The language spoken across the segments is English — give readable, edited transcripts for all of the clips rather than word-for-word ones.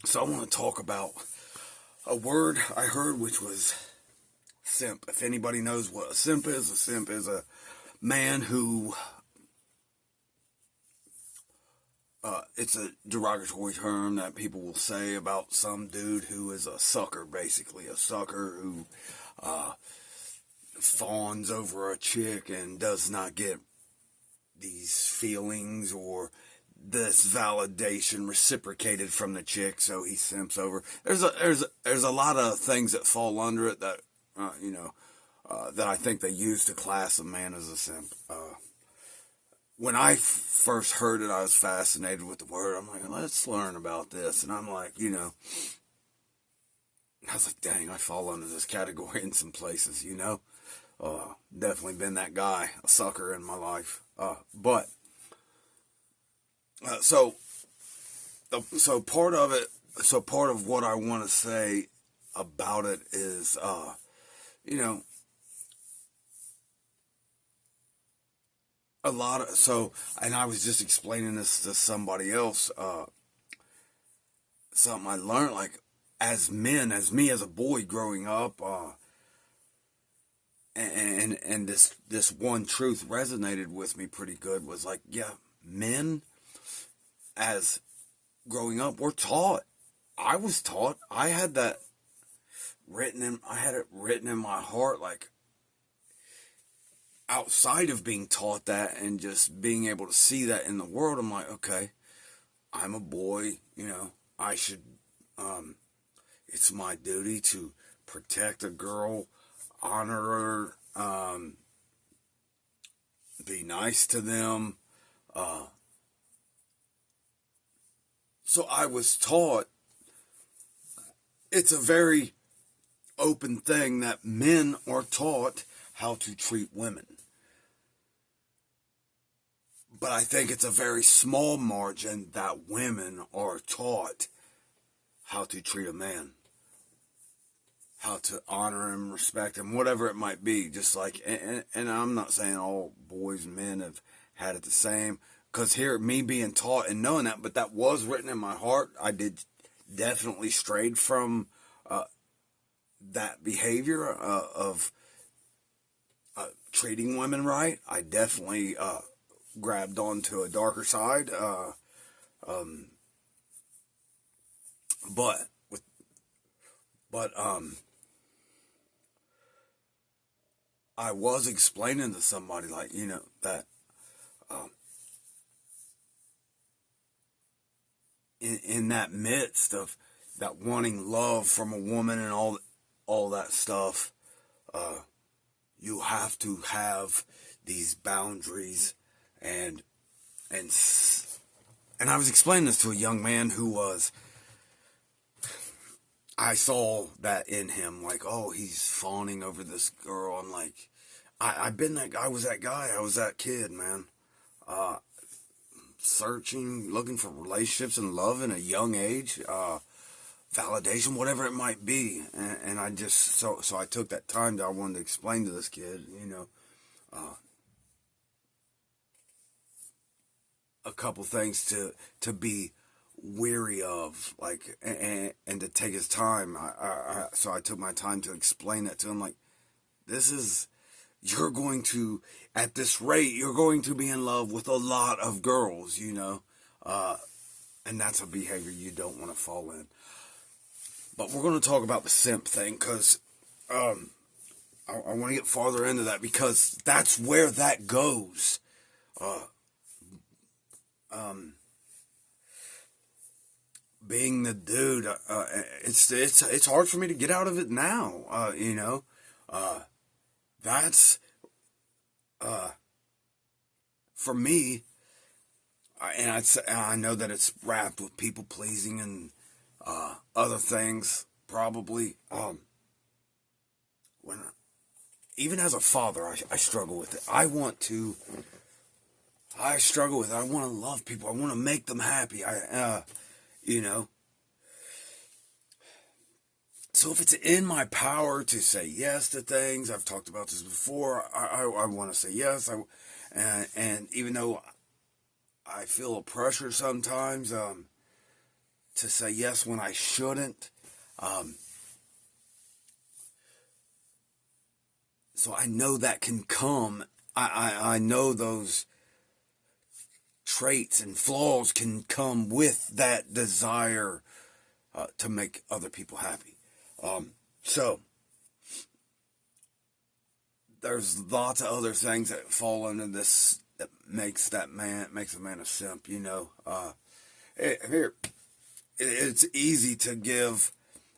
So I want to talk about a word I heard, which was simp. If anybody knows what a simp is a man who, it's a derogatory term that people will say about some dude who is a sucker, basically. A sucker who fawns over a chick and does not get these feelings or this validation reciprocated from the chick, so he simps over. There's a lot of things that fall under it that that I think they use to class a man as a simp. When I first heard it, I was fascinated with the word. I'm like, let's learn about this, and I'm like, I was like, dang, I fall under this category in some places, definitely been that guy, a sucker in my life, but. So part of it, part of what I want to say about it is, a lot of, and I was just explaining this to somebody else, something I learned, like, as me as a boy growing up, and this one truth resonated with me pretty good, was like, yeah, men, as growing up, we're taught. I was taught. I had it written in my heart, like, outside of being taught that and just being able to see that in the world. I'm like, okay, I'm a boy, I should, it's my duty to protect a girl, honor her, be nice to them, so I was taught. It's a very open thing that men are taught how to treat women. But I think it's a very small margin that women are taught how to treat a man. How to honor him, respect him, whatever it might be. Just like, and I'm not saying all boys and men have had it the same. Because here, me being taught and knowing that, but that was written in my heart. I did definitely strayed from that behavior of treating women right. I definitely grabbed onto a darker side. But I was explaining to somebody, like, that in that midst of that wanting love from a woman and all that stuff, you have to have these boundaries, and I was explaining this to a young man who I saw that in him, like, oh, he's fawning over this girl. I'm like, I've been that guy. I was that guy. I was that kid, man. Searching, looking for relationships and love in a young age, validation, whatever it might be. And I just, so I took that time that I wanted to explain to this kid, a couple things to be weary of, like, and to take his time. So I took my time to explain that to him, like, you're going to, at this rate, you're going to be in love with a lot of girls, and that's a behavior you don't want to fall in. But we're going to talk about the simp thing, because I want to get farther into that, because that's where that goes. Being the dude, it's hard for me to get out of it now, that's, for me, I know that it's wrapped with people pleasing and other things, probably. Even as a father, I struggle with it. I struggle with it. I want to love people. I want to make them happy. So if it's in my power to say yes to things, I've talked about this before, I want to say yes. And even though I feel a pressure sometimes, to say yes when I shouldn't. So I know that can come. I know those traits and flaws can come with that desire to make other people happy. So there's lots of other things that fall under this that makes a man a simp. It's easy to give,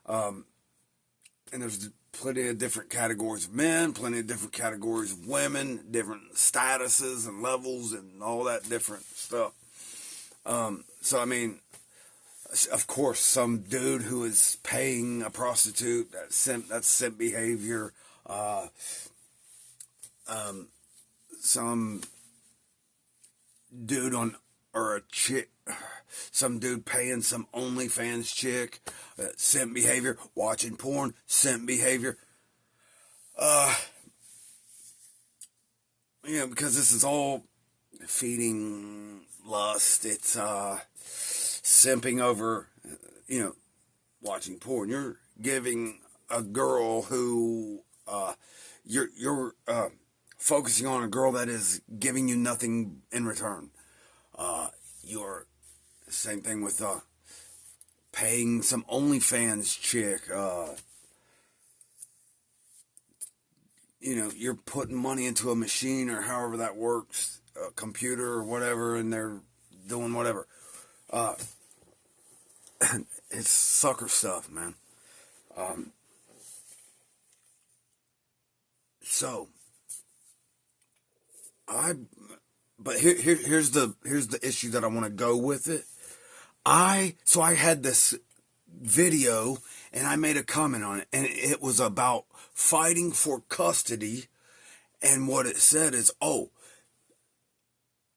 and there's plenty of different categories of men, plenty of different categories of women, different statuses and levels and all that different stuff. So, I mean, of course, some dude who is paying a prostitute, that's simp behavior. Some dude or a chick, some dude paying some OnlyFans chick, simp behavior, watching porn, simp behavior. Because this is all feeding lust. It's simping over, watching porn. You're giving a girl who you're focusing on a girl that is giving you nothing in return. You're same thing with paying some OnlyFans chick. You're putting money into a machine or however that works, a computer or whatever, and they're doing whatever. It's sucker stuff, man. But here's the issue that I want to go with it. I had this video and I made a comment on it, and it was about fighting for custody, and what it said is, so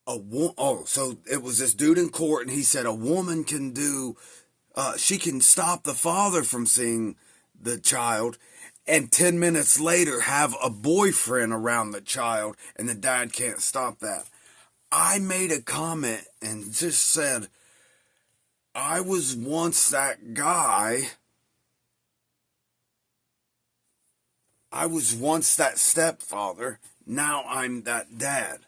it was this dude in court, and he said a woman can she can stop the father from seeing the child, and 10 minutes later have a boyfriend around the child, and the dad can't stop that. I made a comment and just said, I was once that guy. I was once that stepfather. Now I'm that dad.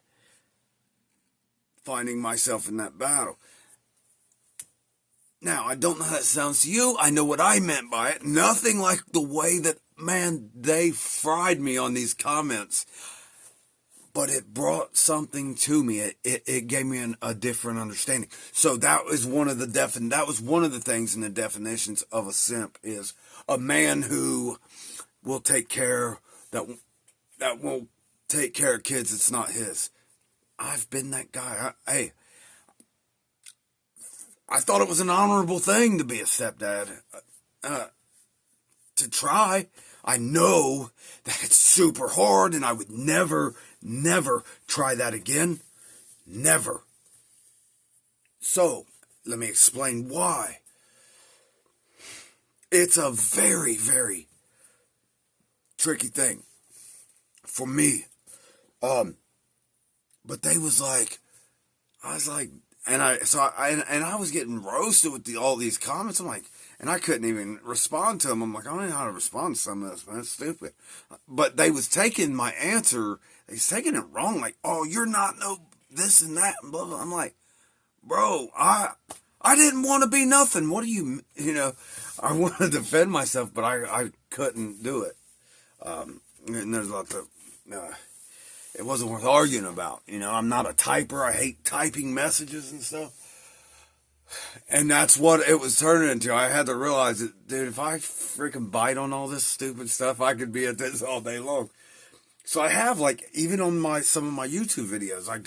Finding myself in that battle. Now, I don't know how that sounds to you. I know what I meant by it. Nothing like the way that, man, they fried me on these comments. But it brought something to me. It gave me a different understanding. So that was one of the things in the definitions of a simp, is a man who will take care that will take care of kids. It's not his. I've been that guy. I thought it was an honorable thing to be a stepdad. To try. I know that it's super hard, and I would never try that again. Never. So, let me explain why. It's a very, very tricky thing for me. But they was like, I was like, and I was getting roasted with all these comments. I'm like, and I couldn't even respond to them. I'm like, I don't know how to respond to some of this, man. It's stupid. But they was taking my answer, they was taking it wrong. Like, oh, you're not no this and that, and blah, blah. I'm like, bro, I didn't want to be nothing. What do you I want to defend myself, but I couldn't do it. And there's lots of, it wasn't worth arguing about. I'm not a typer. I hate typing messages and stuff. And that's what it was turning into. I had to realize that, dude, if I freaking bite on all this stupid stuff, I could be at this all day long. So I have, like, even on some of my YouTube videos, I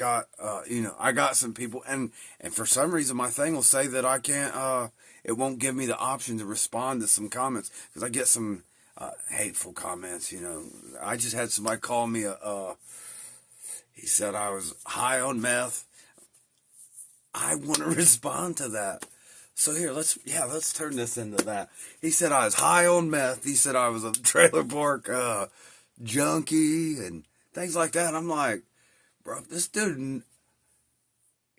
got some people, and for some reason my thing will say that I can't, it won't give me the option to respond to some comments, because I get some hateful comments. I just had somebody call me he said I was high on meth. I want to respond to that. So here, let's turn this into that. He said I was high on meth. He said I was a trailer park junkie and things like that. I'm like, bro, this dude,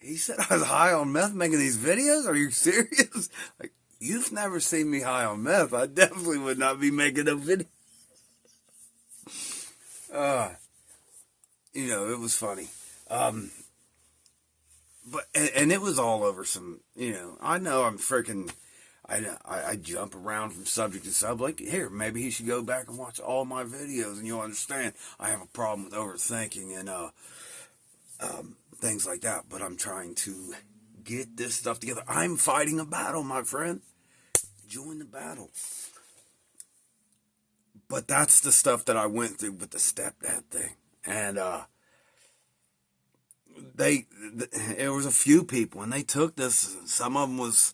he said I was high on meth making these videos? Are you serious? Like, you've never seen me high on meth. I definitely would not be making a video. It was funny. But it was all over some, I know I'm freaking, I jump around from subject to subject. Here, maybe he should go back and watch all my videos, and you'll understand I have a problem with overthinking and things like that. But I'm trying to get this stuff together. I'm fighting a battle, my friend. Join the battle. But that's the stuff that I went through with the stepdad thing. And there was a few people, and they took this. Some of them was,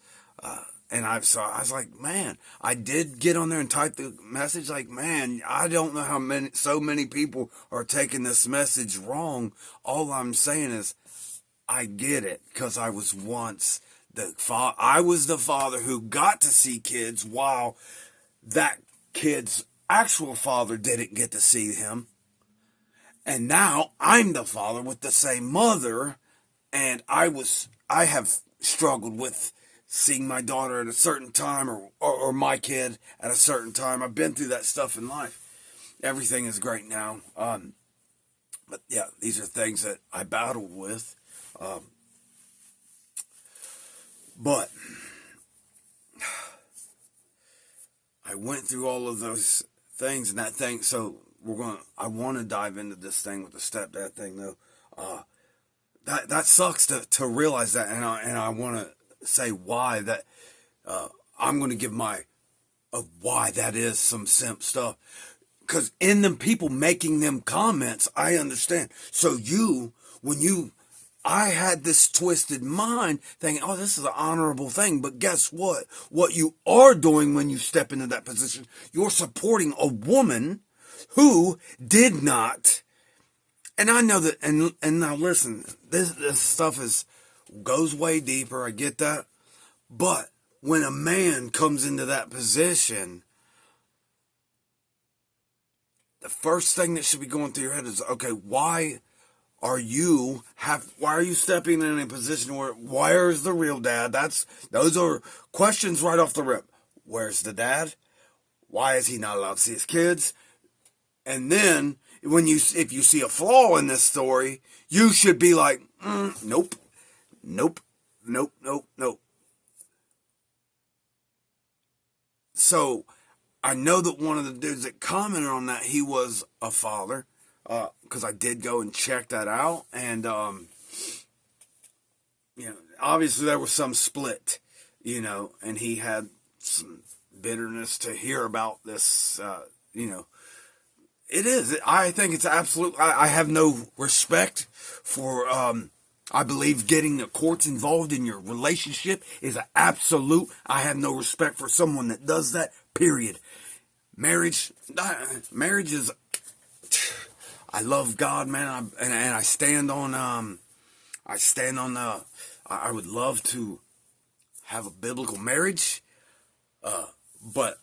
and I was like, man, I did get on there and type the message, like, man, I don't know how so many people are taking this message wrong. All I'm saying is, I get it, because I was once I was the father who got to see kids while that kid's actual father didn't get to see him. And now I'm the father with the same mother, and I have struggled with seeing my daughter at a certain time or my kid at a certain time. I've been through that stuff in life. Everything is great now. But yeah, these are things that I battled with. But I went through all of those things and that thing. So I want to dive into this thing with the stepdad thing, though. That sucks to realize that, and I want to say why that. I'm going to give why that is some simp stuff, because in them people making them comments, I understand. So I had this twisted mind thinking, oh, this is an honorable thing. But guess what? What you are doing when you step into that position, you're supporting a woman who did not. And I know that, and now listen, this stuff goes way deeper. I get that. But when a man comes into that position, the first thing that should be going through your head is, okay, why are you stepping in a position where's the real dad? Those are questions right off the rip. Where's the dad? Why is he not allowed to see his kids? And then if you see a flaw in this story, you should be like, nope. So I know that one of the dudes that commented on that, he was a father, because I did go and check that out, and obviously there was some split, and he had some bitterness to hear about this, It is. I think it's absolute. I have no respect for, I believe getting the courts involved in your relationship is an absolute. I have no respect for someone that does that, period. Marriage is, I love God, man, and I stand on, I would love to have a biblical marriage, but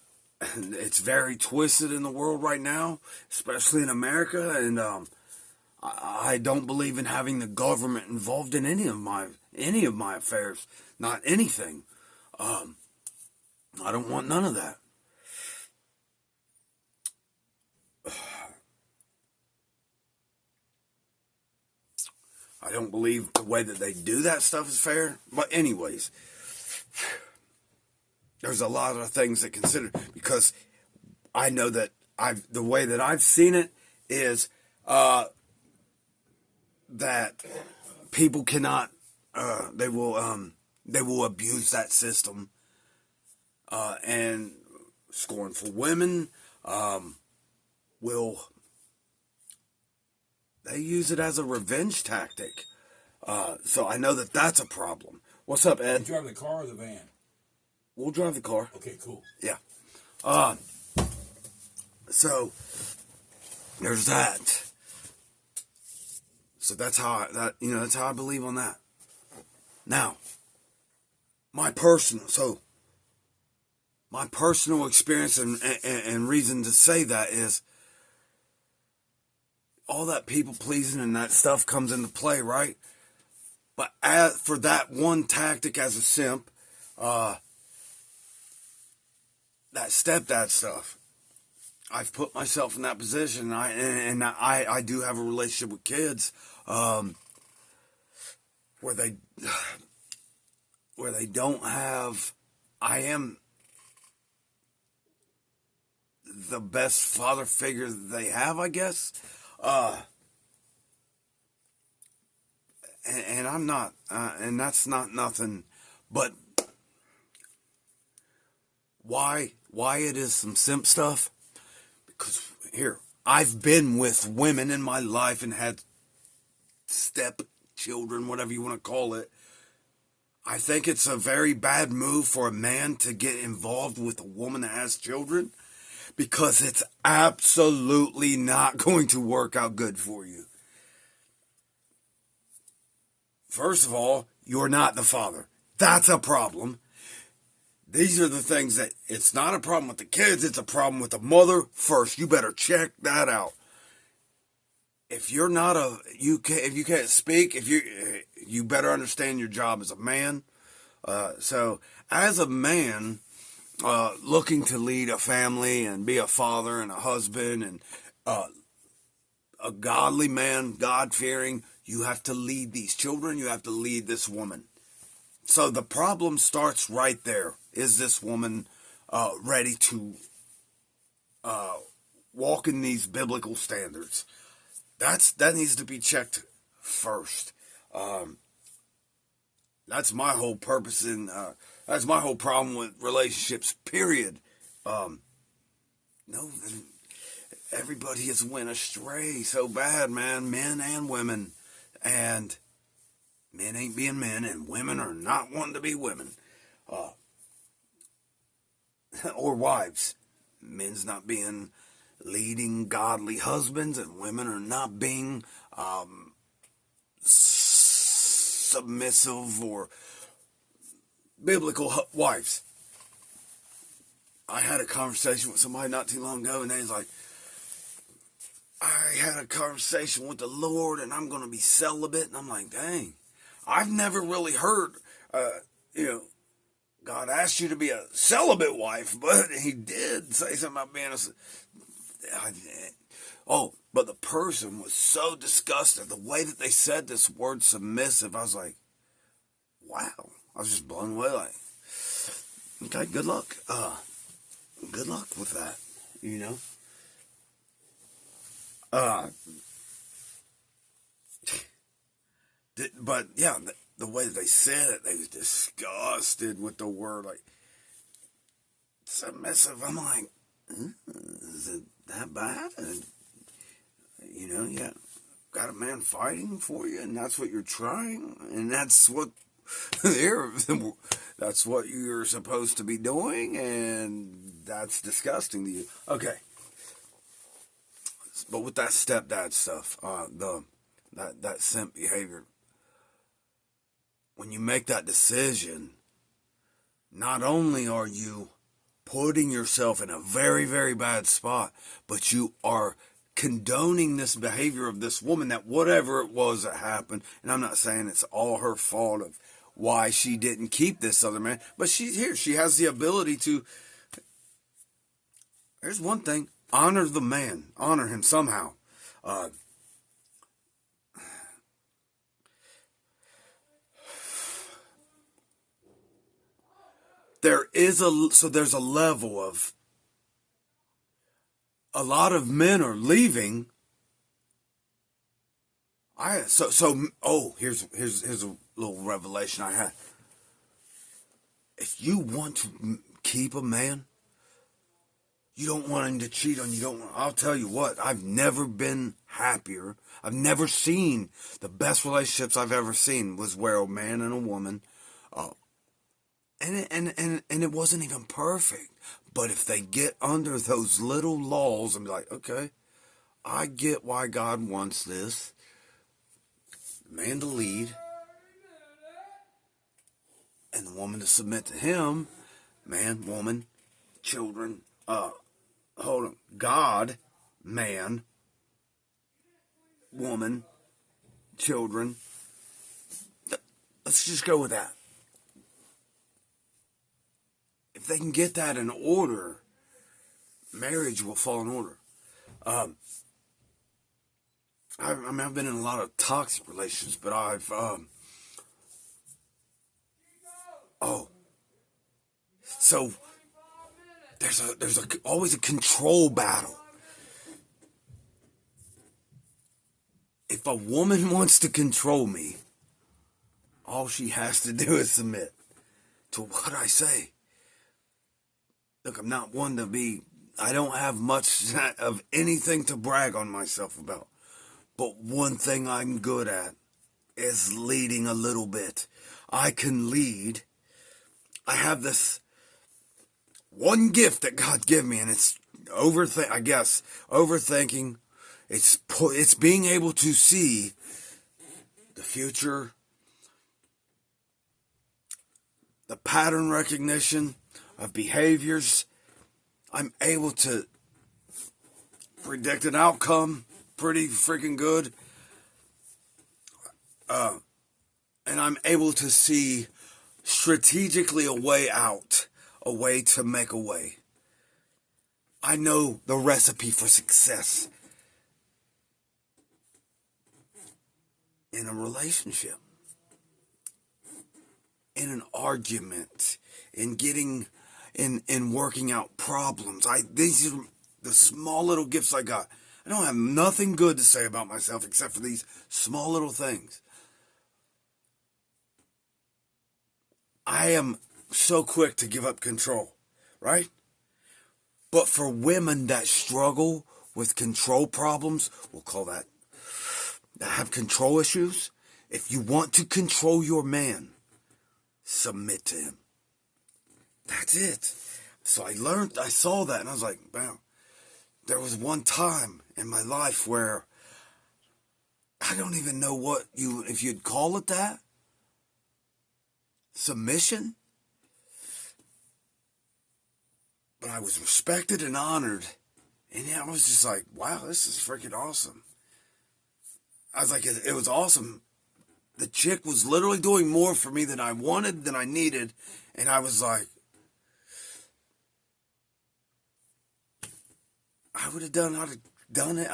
it's very twisted in the world right now, especially in America, and I don't believe in having the government involved in any of my affairs, not anything. I don't want none of that. I don't believe the way that they do that stuff is fair. But anyways, there's a lot of things to consider, because I know that the way that I've seen it is that people cannot, they will abuse that system, and scornful women they use it as a revenge tactic. So I know that that's a problem. What's up, Ed? You drive the car or the van? We'll drive the car. Okay, cool. Yeah. So there's that. So that's how I believe on that. Now, my personal experience and reason to say that is all that people pleasing and that stuff comes into play, right? But for that one tactic as a simp, that stepdad stuff, I've put myself in that position. I do have a relationship with kids, where they don't have. I am the best father figure they have, I guess. And I'm not, and that's not nothing. But why it is some simp stuff? Because here, I've been with women in my life and had step children, whatever you want to call it. I think it's a very bad move for a man to get involved with a woman that has children, because it's absolutely not going to work out good for you. First of all, you're not the father. That's a problem. These are the things that, it's not a problem with the kids, it's a problem with the mother first. You better check that out. If you're not if you can't speak, you better understand your job as a man. So as a man, looking to lead a family and be a father and a husband and a godly man, God-fearing, you have to lead these children, you have to lead this woman. So the problem starts right there. Is this woman ready to walk in these biblical standards? That needs to be checked first. That's my whole purpose that's my whole problem with relationships, period. No, everybody has went astray so bad, man, men and women. And men ain't being men, and women are not wanting to be women. Or wives. Men's not being leading godly husbands, and women are not being submissive or biblical wives. I had a conversation with somebody not too long ago, and they was like, I had a conversation with the Lord, and I'm going to be celibate. And I'm like, dang, I've never really heard, God asked you to be a celibate wife, but he did say something about being but the person was so disgusted. The way that they said this word submissive, I was like, wow. I was just blown away. Like, okay, good luck. Good luck with that, But yeah, the way that they said it, they was disgusted with the word, like, submissive. I'm like, is it that bad? And, yeah, got a man fighting for you, and that's what you're trying, and that's what that's what you're supposed to be doing, and that's disgusting to you. Okay. But with that stepdad stuff, that simp behavior, when you make that decision, not only are you putting yourself in a very, very bad spot, but you are condoning this behavior of this woman, that whatever it was that happened, and I'm not saying it's all her fault of why she didn't keep this other man, but she has the ability to, here's one thing, honor the man, honor him somehow. There's a level of, a lot of men are leaving. Here's a little revelation I had. If you want to keep a man, you don't want him to cheat on you. I'll tell you what, I've never been happier. I've never seen, the best relationships I've ever seen was where a man and a woman, and it wasn't even perfect. But if they get under those little laws and be like, okay, I get why God wants this, the man to lead, and the woman to submit to him, man, woman, children, God, man, woman, children. let's just go with that. If they can get that in order, marriage will fall in order. I've been in a lot of toxic relationships, but so there's always a control battle. If a woman wants to control me, all she has to do is submit to what I say. Look, I'm not one to be, I don't have much of anything to brag on myself about. But one thing I'm good at is leading a little bit. I can lead. I have this one gift that God gave me, and it's overthinking. It's being able to see the future, the pattern recognition of behaviors. I'm able to predict an outcome pretty freaking good. And I'm able to see strategically a way out, a way to make a way. I know the recipe for success in a relationship, in an argument, in working out problems. These are the small little gifts I got. I don't have nothing good to say about myself except for these small little things. I am so quick to give up control, right? But for women that struggle with control problems, we'll call that have control issues. If you want to control your man, submit to him. That's it. So I saw that, and I was like, wow. There was one time in my life where I don't even know if you'd call it that. Submission. But I was respected and honored. And I was just like, wow, this is freaking awesome. I was like, it was awesome. The chick was literally doing more for me than I wanted, than I needed. And I was like, I would have done it.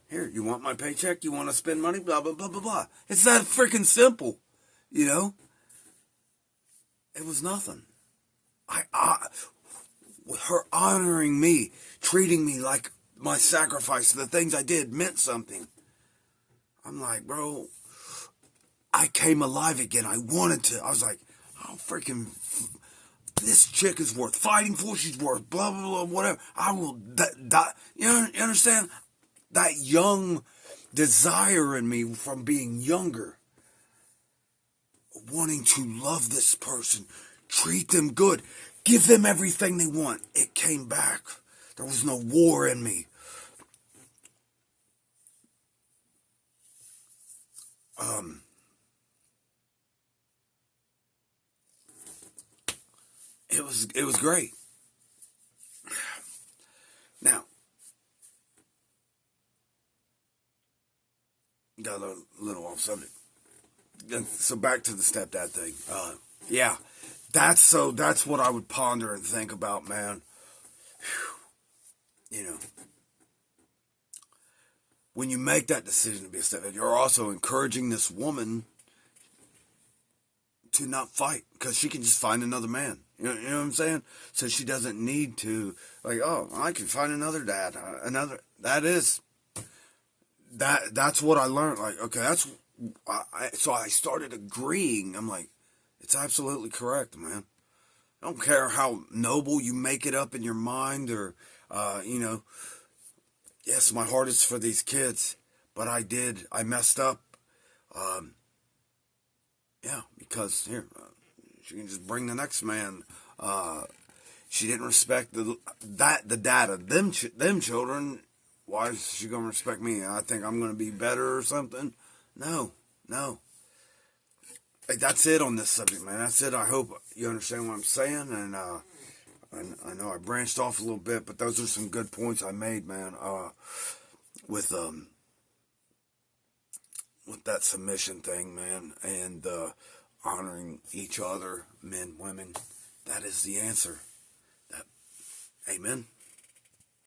Here, you want my paycheck? You want to spend money? Blah, blah, blah, blah, blah. It's that freaking simple, you know? It was nothing. Her honoring me, treating me like my sacrifice, the things I did meant something. I'm like, bro, I came alive again. I was like, oh, freaking, this chick is worth fighting for. She's worth blah, blah, blah, whatever. I will die. You understand? That young desire in me from being younger. Wanting to love this person. Treat them good. Give them everything they want. It came back. There was no war in me. It was great. Now, got a little off subject. So back to the stepdad thing. Yeah, that's what I would ponder and think about, man. Whew. You know, when you make that decision to be a stepdad, you're also encouraging this woman to not fight because she can just find another man. You know what I'm saying? So she doesn't need to, like, oh, I can find another dad. That's what I learned. Like, okay, so I started agreeing. I'm like, it's absolutely correct, man. I don't care how noble you make it up in your mind or, yes, my heart is for these kids, but I messed up. Yeah, because here, she can just bring the next man. She didn't respect the dad of them children. Why is she gonna respect me? I think I'm gonna be better or something. No. Like, that's it on this subject, man. That's it. I hope you understand what I'm saying, and I know I branched off a little bit, but those are some good points I made, man. With with that submission thing, man, and honoring each other, men, women. That is the answer. That, amen.